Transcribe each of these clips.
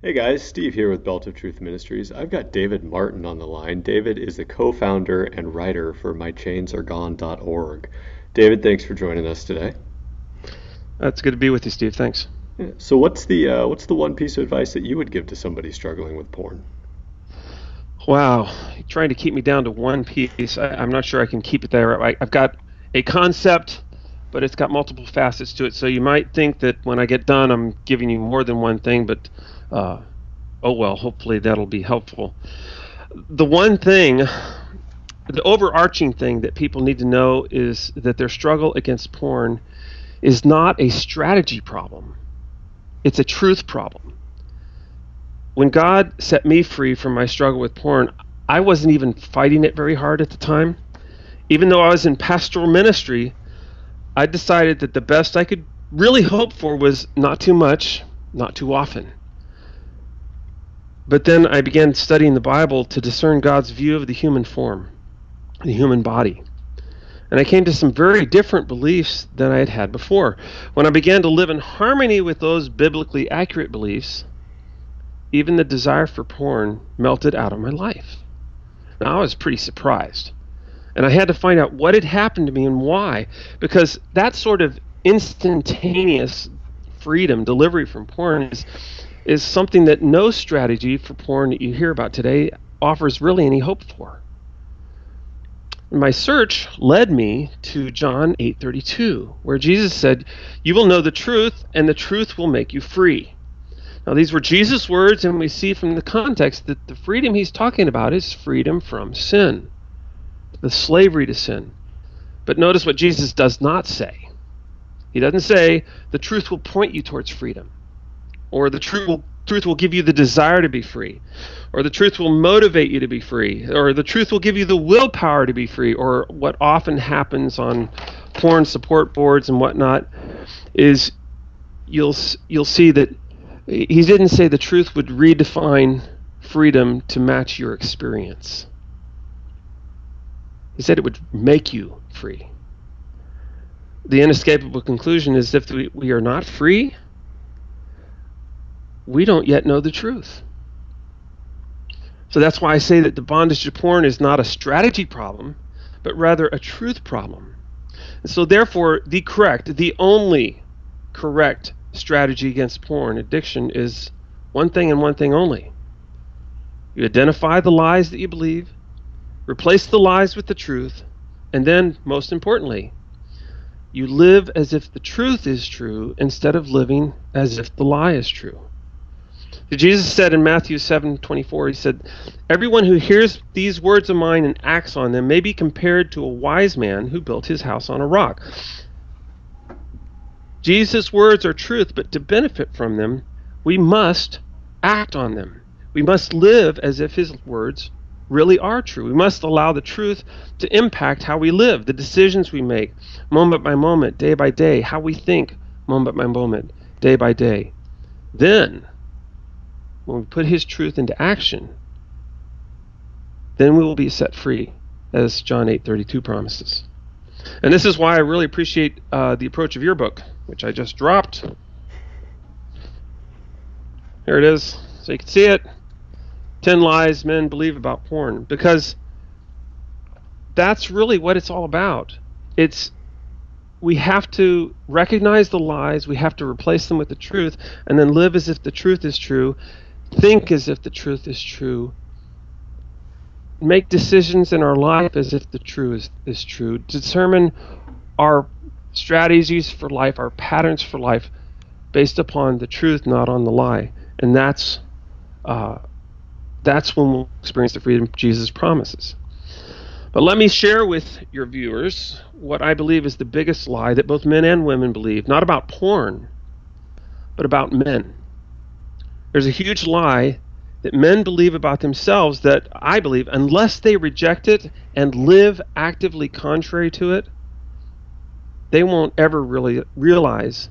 Hey guys, Steve here with Belt of Truth Ministries. I've got David Martin on the line. David is the co-founder and writer for mychainsaregone.org. David, thanks for joining us today. It's good to be with you, Steve. Thanks. Yeah, so what's the one piece of advice that you would give to somebody struggling with porn? Wow, you're trying to keep me down to one piece. I'm not sure I can keep it there. I've got a concept, but it's got multiple facets to it. So you might think that when I get done, I'm giving you more than one thing, but oh well, hopefully that'll be helpful. The one thing, the overarching thing that people need to know is that their struggle against porn is not a strategy problem. It's a truth problem. When God set me free from my struggle with porn, I wasn't even fighting it very hard at the time. Even though I was in pastoral ministry, I decided that the best I could really hope for was not too much, not too often. But then I began studying the Bible to discern God's view of the human form, the human body. And I came to some very different beliefs than I had had before. When I began to live in harmony with those biblically accurate beliefs, even the desire for porn melted out of my life. Now, I was pretty surprised. And I had to find out what had happened to me and why, because that sort of instantaneous freedom, delivery from porn, is something that no strategy for porn that you hear about today offers really any hope for. My search led me to John 8:32, where Jesus said, "You will know the truth, and the truth will make you free." Now, these were Jesus' words, and we see from the context that the freedom he's talking about is freedom from sin, the slavery to sin. But notice what Jesus does not say. He doesn't say the truth will point you towards freedom, or the truth will give you the desire to be free, or the truth will motivate you to be free, or the truth will give you the willpower to be free, or what often happens on porn support boards and whatnot is you'll see that he didn't say the truth would redefine freedom to match your experience. He said it would make you free. The inescapable conclusion is if we are not free, we don't yet know the truth. So that's why I say that the bondage to porn is not a strategy problem, but rather a truth problem. And so therefore, the only correct strategy against porn addiction is one thing and one thing only. You identify the lies that you believe, replace the lies with the truth, and then, most importantly, you live as if the truth is true instead of living as if the lie is true. Jesus said in Matthew 7:24, he said, "Everyone who hears these words of mine and acts on them may be compared to a wise man who built his house on a rock." Jesus' words are truth, but to benefit from them, we must act on them. We must live as if his words really are true. We must allow the truth to impact how we live, the decisions we make, moment by moment, day by day, how we think, moment by moment, day by day. Then, when we put his truth into action, then we will be set free, as John 8:32 promises. And this is why I really appreciate the approach of your book, which I just dropped. Here it is, so you can see it. 10 Lies Men Believe About Porn. Because that's really what it's all about. We have to recognize the lies, we have to replace them with the truth, and then live as if the truth is true, think as if the truth is true, make decisions in our life as if the truth is true, determine our strategies for life, our patterns for life, based upon the truth, not on the lie. And that's when we'll experience the freedom Jesus promises. But let me share with your viewers what I believe is the biggest lie that both men and women believe, not about porn, but about men. There's a huge lie that men believe about themselves that I believe, unless they reject it and live actively contrary to it, they won't ever really realize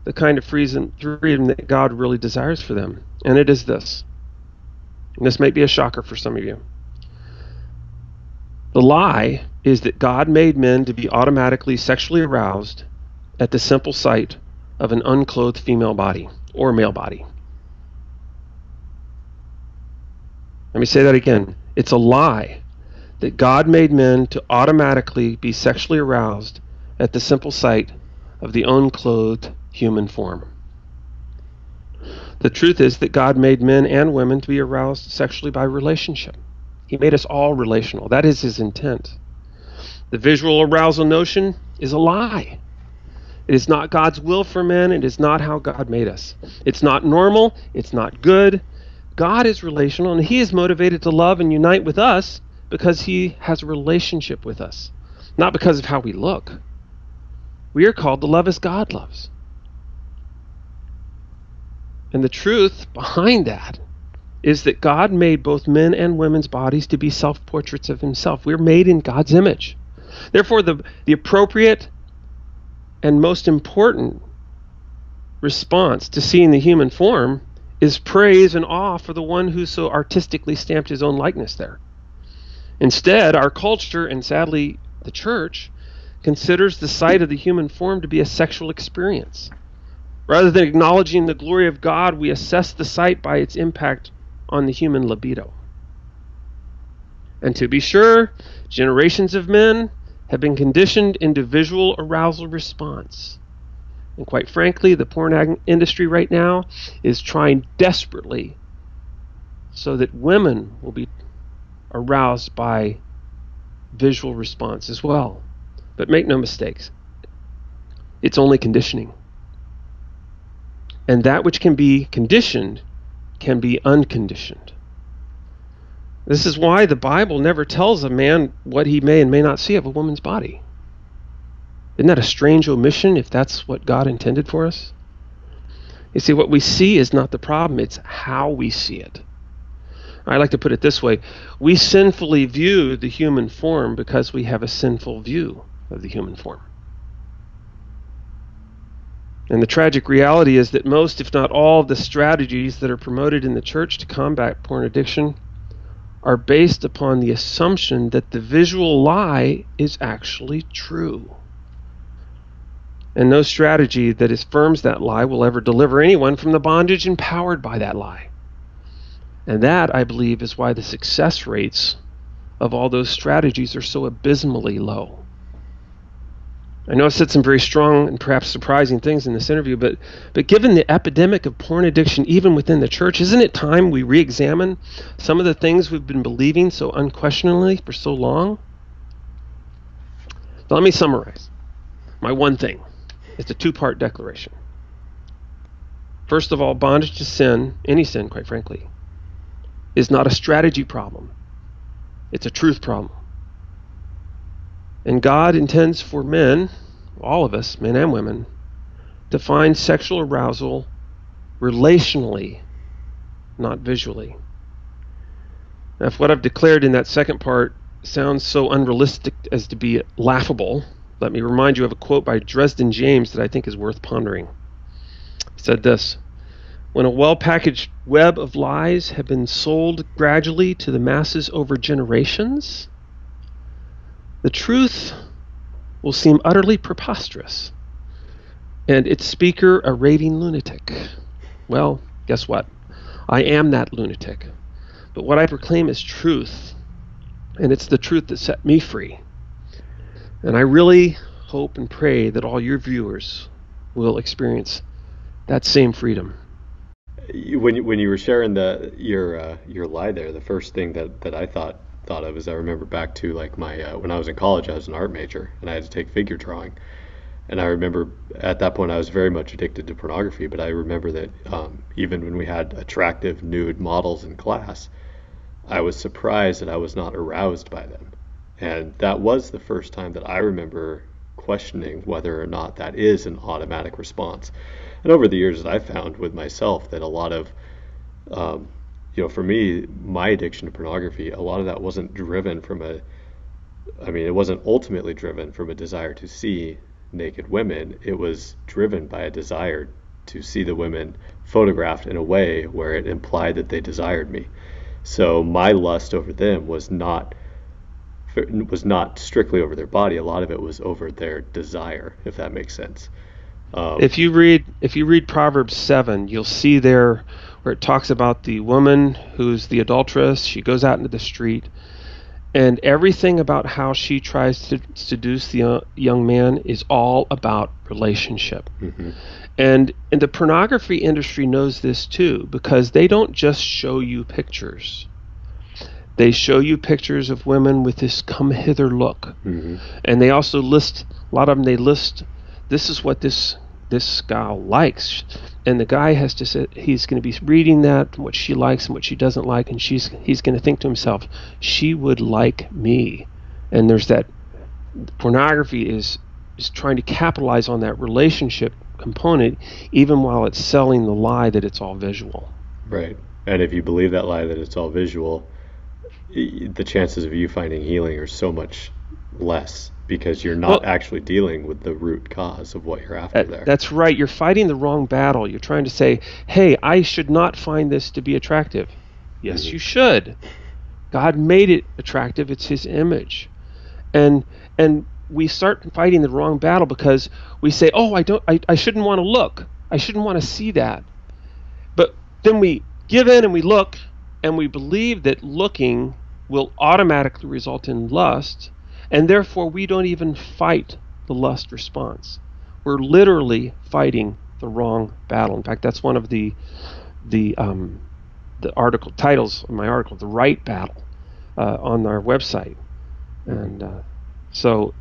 the kind of freedom that God really desires for them. And it is this. And this might be a shocker for some of you. The lie is that God made men to be automatically sexually aroused at the simple sight of an unclothed female body or male body. Let me say that again. It's a lie that God made men to automatically be sexually aroused at the simple sight of the unclothed human form. The truth is that God made men and women to be aroused sexually by relationship. He made us all relational. That is his intent. The visual arousal notion is a lie. It is not God's will for men. It is not how God made us. It's not normal. It's not good. God is relational, and he is motivated to love and unite with us because he has a relationship with us, not because of how we look. We are called to love as God loves. And the truth behind that is that God made both men and women's bodies to be self-portraits of himself. We're made in God's image. Therefore, the appropriate and most important response to seeing the human form is praise and awe for the one who so artistically stamped his own likeness there. Instead, our culture, and sadly the church, considers the sight of the human form to be a sexual experience. Rather than acknowledging the glory of God, we assess the sight by its impact on the human libido. And to be sure, generations of men have been conditioned into visual arousal response. And quite frankly, the porn industry right now is trying desperately so that women will be aroused by visual response as well. But make no mistakes, it's only conditioning. And that which can be conditioned can be unconditioned. This is why the Bible never tells a man what he may and may not see of a woman's body. Isn't that a strange omission if that's what God intended for us? You see, what we see is not the problem, it's how we see it. I like to put it this way. We sinfully view the human form because we have a sinful view of the human form. And the tragic reality is that most, if not all, of the strategies that are promoted in the church to combat porn addiction are based upon the assumption that the visual lie is actually true. And no strategy that affirms that lie will ever deliver anyone from the bondage empowered by that lie. And that, I believe, is why the success rates of all those strategies are so abysmally low. I know I've said some very strong and perhaps surprising things in this interview, but given the epidemic of porn addiction even within the church, isn't it time we re-examine some of the things we've been believing so unquestioningly for so long? So let me summarize. My one thing. It's a two-part declaration. First of all, bondage to sin, any sin, quite frankly, is not a strategy problem. It's a truth problem. And God intends for men, all of us, men and women, to find sexual arousal relationally, not visually. Now, if what I've declared in that second part sounds so unrealistic as to be laughable, let me remind you of a quote by Dresden James that I think is worth pondering. He said this: "When a well-packaged web of lies have been sold gradually to the masses over generations, the truth will seem utterly preposterous, and its speaker a raving lunatic." Well, guess what? I am that lunatic. But what I proclaim is truth, and it's the truth that set me free. And I really hope and pray that all your viewers will experience that same freedom. When you were sharing your lie there, the first thing that I thought of is I remember back to like my when I was in college, I was an art major and I had to take figure drawing, and I remember at that point I was very much addicted to pornography. But I remember that even when we had attractive nude models in class, I was surprised that I was not aroused by them. And that was the first time that I remember questioning whether or not that is an automatic response. And over the years, I found with myself that a lot of, for me, my addiction to pornography, a lot of that wasn't driven from it wasn't ultimately driven from a desire to see naked women. It was driven by a desire to see the women photographed in a way where it implied that they desired me. So my lust over them was not strictly over their body. A lot of it was over their desire, if that makes sense. If you read Proverbs 7, you'll see there where it talks about the woman who's the adulteress. She goes out into the street, and everything about how she tries to seduce the young man is all about relationship. Mm-hmm. And the pornography industry knows this too, because they don't just show you pictures. They show you pictures of women with this come hither look. Mm-hmm. And they also list, a lot of them, they list, this is what this gal likes. And the guy has to say, he's going to be reading that, what she likes and what she doesn't like, and he's going to think to himself, she would like me. And there's that, pornography is trying to capitalize on that relationship component, even while it's selling the lie that it's all visual. Right. And if you believe that lie that it's all visual, the chances of you finding healing are so much less, because you're not actually dealing with the root cause of what you're after there. That's right. You're fighting the wrong battle. You're trying to say, hey, I should not find this to be attractive. Yes, you should. God made it attractive. It's his image. And we start fighting the wrong battle because we say, oh, I shouldn't want to look. I shouldn't want to see that. But then we give in and we look, and we believe that looking will automatically result in lust, and therefore we don't even fight the lust response. We're literally fighting the wrong battle. In fact, that's one of the article titles of my article, "The Right Battle," on our website. And so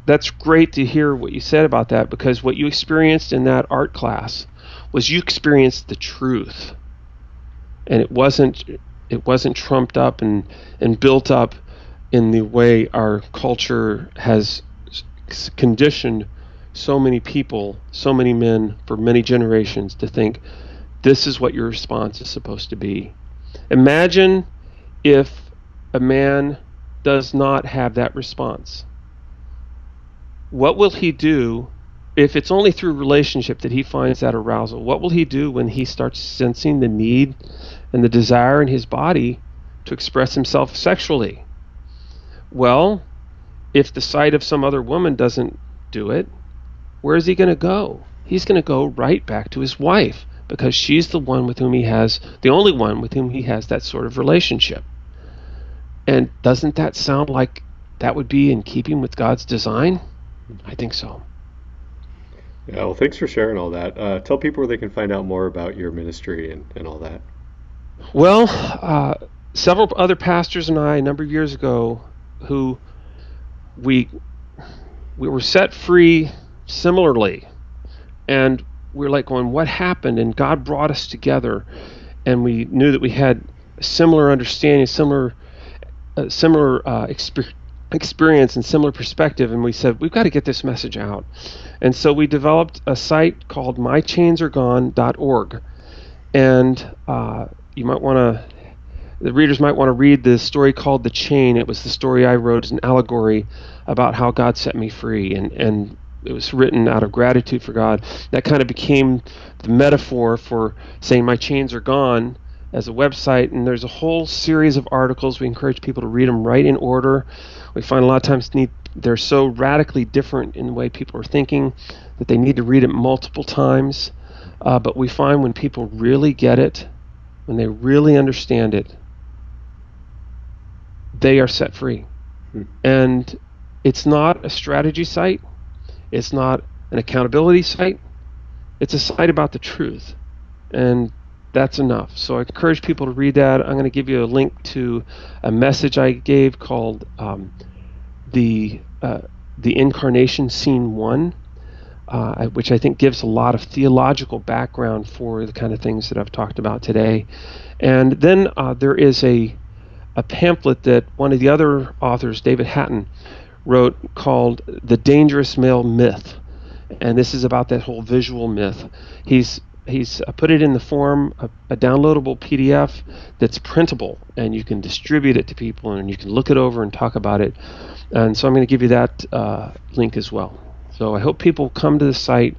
that's great to hear what you said about that, because what you experienced in that art class was you experienced the truth, and it wasn't trumped up and built up in the way our culture has conditioned so many people, so many men for many generations to think this is what your response is supposed to be. Imagine if a man does not have that response. What will he do if it's only through relationship that he finds that arousal? What will he do when he starts sensing the need and the desire in his body to express himself sexually? Well, if the sight of some other woman doesn't do it, where is he going to go? He's going to go right back to his wife, because she's the one with whom he has, the only one with whom he has that sort of relationship. And doesn't that sound like that would be in keeping with God's design? I think so. Yeah, well, thanks for sharing all that. Tell people where they can find out more about your ministry and all that. Well, several other pastors and I, a number of years ago, who we were set free similarly, and we were like going, what happened? And God brought us together, and we knew that we had a similar understanding, similar experience and similar perspective, and we said, we've got to get this message out. And so we developed a site called mychainsaregone.org, and the readers might want to read the story called The Chain. It was the story I wrote as an allegory about how God set me free, and it was written out of gratitude for God. That kind of became the metaphor for saying my chains are gone as a website, and there's a whole series of articles. We encourage people to read them right in order. We find a lot of times they're so radically different in the way people are thinking that they need to read it multiple times. But we find when people really get it, when they really understand it, they are set free. And it's not a strategy site. It's not an accountability site. It's a site about the truth. And that's enough. So I encourage people to read that. I'm going to give you a link to a message I gave called the Incarnation Scene 1, which I think gives a lot of theological background for the kind of things that I've talked about today. And then there is a pamphlet that one of the other authors, David Hatton, wrote called The Dangerous Male Myth. And this is about that whole visual myth. He's put it in the form of a downloadable PDF that's printable, and you can distribute it to people, and you can look it over and talk about it. And so I'm going to give you that link as well. So I hope people come to the site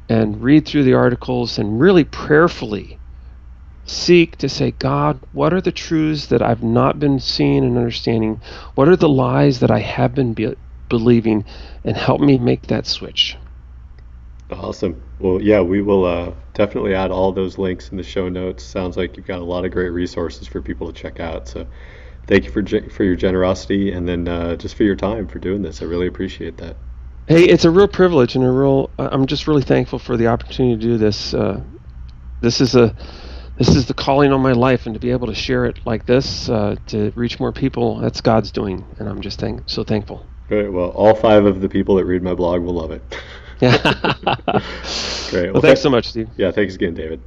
and read through the articles and really prayerfully seek to say, God, what are the truths that I've not been seeing and understanding? What are the lies that I have been believing? And help me make that switch. Awesome. Well, yeah, we will definitely add all those links in the show notes. Sounds like you've got a lot of great resources for people to check out. So thank you for your generosity and then just for your time for doing this. I really appreciate that. Hey, it's a real privilege and I'm just really thankful for the opportunity to do this. This is a this is the calling on my life, and to be able to share it like this to reach more people, that's God's doing, and I'm just so thankful. Great. Well, all 5 of the people that read my blog will love it. Yeah. Great. Well, thanks so much, Steve. Yeah, thanks again, David.